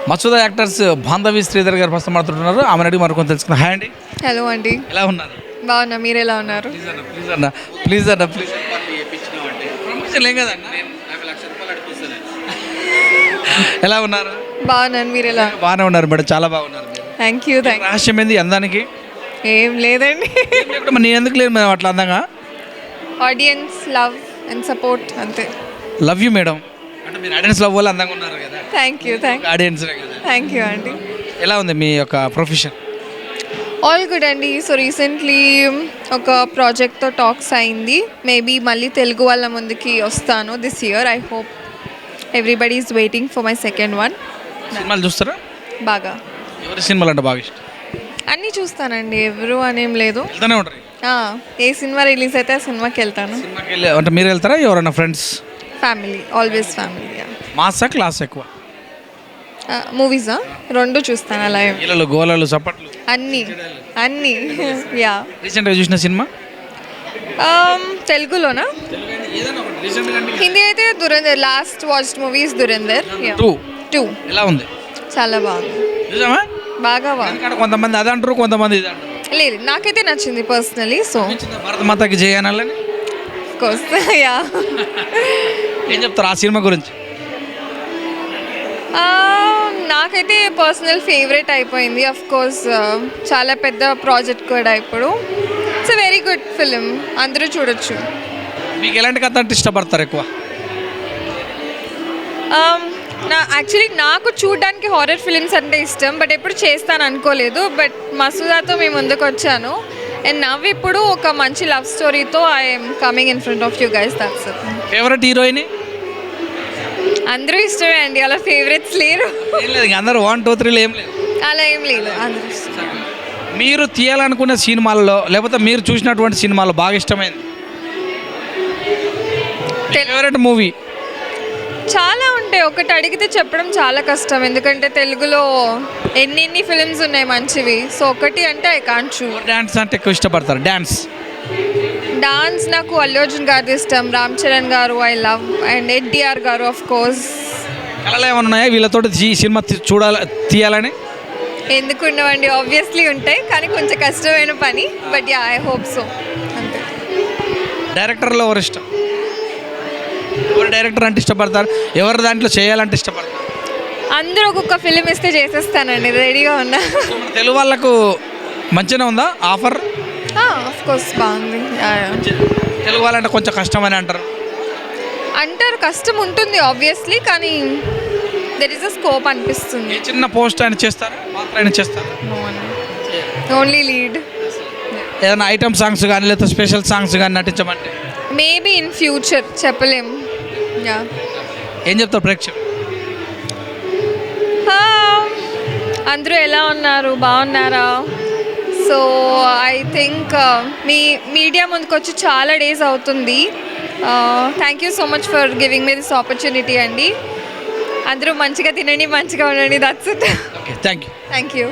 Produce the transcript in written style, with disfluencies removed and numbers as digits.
Masooda actors Bandhavi Sridhar గారు ప్రస్తుతం మాట్లాడుతున్నారు. ఆమె అడిగి మరి కొంత తెలుసుకున్నాం. హాయ్ అండి. హలో అండి, ఎలా ఉన్నారు? బాగున్నా. మీరు ఎలా ఉన్నారు? ప్లీజ్ ప్రమోషన్ ఏం కదన్న. ఎలా ఉన్నారు? బాగున్నాను. మీరు ఎలా? బాగానే ఉన్నారు మేడం, చాలా బాగున్నారు. Thank you. రహస్యం ఏంది అందానికి? ఏం లేదండి, మరి నేను ఎందుకు లేదు మేడం అట్లా అందంగా? ఆడియన్స్ లవ్ అండ్ సపోర్ట్ అంతే. Love you madam. అంటే మీరు ఆడియన్స్ లవ్ వల్ల అందంగా ఉన్నారు కదా. Thank you audience thank you అండి. ఎలా ఉంది మీ యొక్క ప్రొఫెషన్? ఆల్ గుడ్ అండి. సో రీసెంట్లీ ఒక ప్రాజెక్ట్తో టాక్స్ అయింది. మేబీ మళ్ళీ తెలుగు వాళ్ళ ముందుకి వస్తాను this year. I hope everybody is waiting for my second one. సినిమాలు చూస్తారా? బాగా ఎవరి సినిమాలు అంటే బాగా ఇష్టం? అన్నీ చూస్తానండి, ఎవరు అనేం లేదు. వెళ్తానే ఉంటారు. ఏ సినిమా రిలీజ్ అయితే ఆ సినిమాకి వెళ్తాను. సినిమాకి వెళ్ళి అంటే మీరు వెళ్తారా ఎవరైనా ఫ్రెండ్స్? Family, always family. మాసా క్లాస్ ఎక్కువ? మూవీసా? రెండు చూస్తాను అలా. ఇళ్ళలు గోళాలు చప్పట్లు అన్నీ అన్నీ యా. రీసెంట్గా చూసిన సినిమా తెలుగులోనా? హిందీ అయితే Dhurandhar. Last watched movies Dhurandhar 2. ఎలా ఉంది? చాలా బాగుంది. నిజమా? బాగా బాగుంది. ఎందుకంటే కొంతమంది అది అంటారు, కొంతమంది ఇది అంటారు. లేదు, నాకైతే నచ్చింది పర్సనలీ. సో భారత మాతకి చేయాలని కోర్స్ యా. ఏం చెప్తారు ఆ సినిమా గురించి? నాకైతే పర్సనల్ ఫేవరెట్ అయిపోయింది. అఫ్ కోర్స్ చాలా పెద్ద ప్రాజెక్ట్ కూడా ఇప్పుడు. It's a very good film, అందరూ చూడొచ్చు. మీకు ఎలాంటి కథ అంటే ఇష్టపడతారు ఎక్కువ? యాక్చువల్లీ నాకు చూడడానికి హారర్ ఫిలిమ్స్ అంటే ఇష్టం, బట్ ఎప్పుడు చేస్తాను అనుకోలేదు. బట్ మసూదాతో మేము ముందుకు వచ్చాను. అండ్ నవ్ ఇప్పుడు ఒక మంచి లవ్ స్టోరీతో I'm coming in front of you guys. That's it. Favourite heroine? అందరూ ఇష్టమే అండి, అలా ఫేవరెట్స్ లేరు. ఏం లేదు, అందరూ 1, 2, 3 ఏం లేదు. అలా ఏం లేదు, అందరూ ఇష్టం. మీరు తీయాలనుకున్న సినిమాల్లో లేకపోతే మీరు చూసినటువంటి సినిమాలో బాగా ఇష్టమైంది ఫేవరెట్ మూవీ? చాలా ఉంటాయి, ఒకటి అడిగితే చెప్పడం చాలా కష్టం. ఎందుకంటే తెలుగులో ఎన్ని ఫిలిమ్స్ ఉన్నాయి మంచివి. సో ఒకటి అంటే ఐ కాంట్ చూస్. డాన్స్ అంటే ఎక్కువ ఇష్టపడతారు? డాన్స్ నాకు అల్లు అర్జున్ గారు ఇష్టం, రామ్ చరణ్ గారు ఐ లవ్, అండ్ ఎన్టీఆర్ గారు ఆఫ్ కోర్స్. కళలు ఏమైనా ఉన్నాయా వీళ్ళతో ఈ సినిమా తీయాలని? ఎందుకు ఉండవండి, ఆబ్వియస్లీ ఉంటాయి, కానీ కొంచెం కష్టమైన పని. But yeah, I hope so. అంతే. డైరెక్టర్లో ఎవరు ఇష్టం? ఎవరు డైరెక్టర్ అంటే ఇష్టపడతారు? ఎవరు దాంట్లో చేయాలంటే ఇష్టపడతారు? అందరూ ఒక్కొక్క ఫిలిం ఇస్తే చేసేస్తానండి, రెడీగా ఉన్నా. తెలుగు వాళ్ళకు మంచిగా ఉందా ఆఫర్? ఆఫ్ కోర్స్ బాగుంది. తెలుగు వాళ్ళంటే కొంచెం కష్టమని అంటారు. కష్టం ఉంటుంది ఆబ్వియస్లీ, కానీ దెర్ ఇస్ అ స్కోప్ అనిపిస్తుంది. చిన్న పోస్ట్ ఆయన చేస్తారు, పాత్ర ఆయన చేస్తారు, ఓన్లీ లీడ్. ఏదైనా ఐటమ్ సాంగ్స్ కానీ లేదా స్పెషల్ సాంగ్స్ కానీ నటించమంటే? మేబీ ఇన్ ఫ్యూచర్, చెప్పలేం. ఏం చెప్తారు ప్రేక్షకులు? అందరూ ఎలా ఉన్నారు, బాగున్నారా? So I think me media ముందుకు వచ్చి చాలా డేస్ అవుతుంది. Thank you so much for giving me this opportunity అండి. అందరూ మంచిగా తినండి, మంచిగా ఉండండి. That's it. Thank you. Thank you.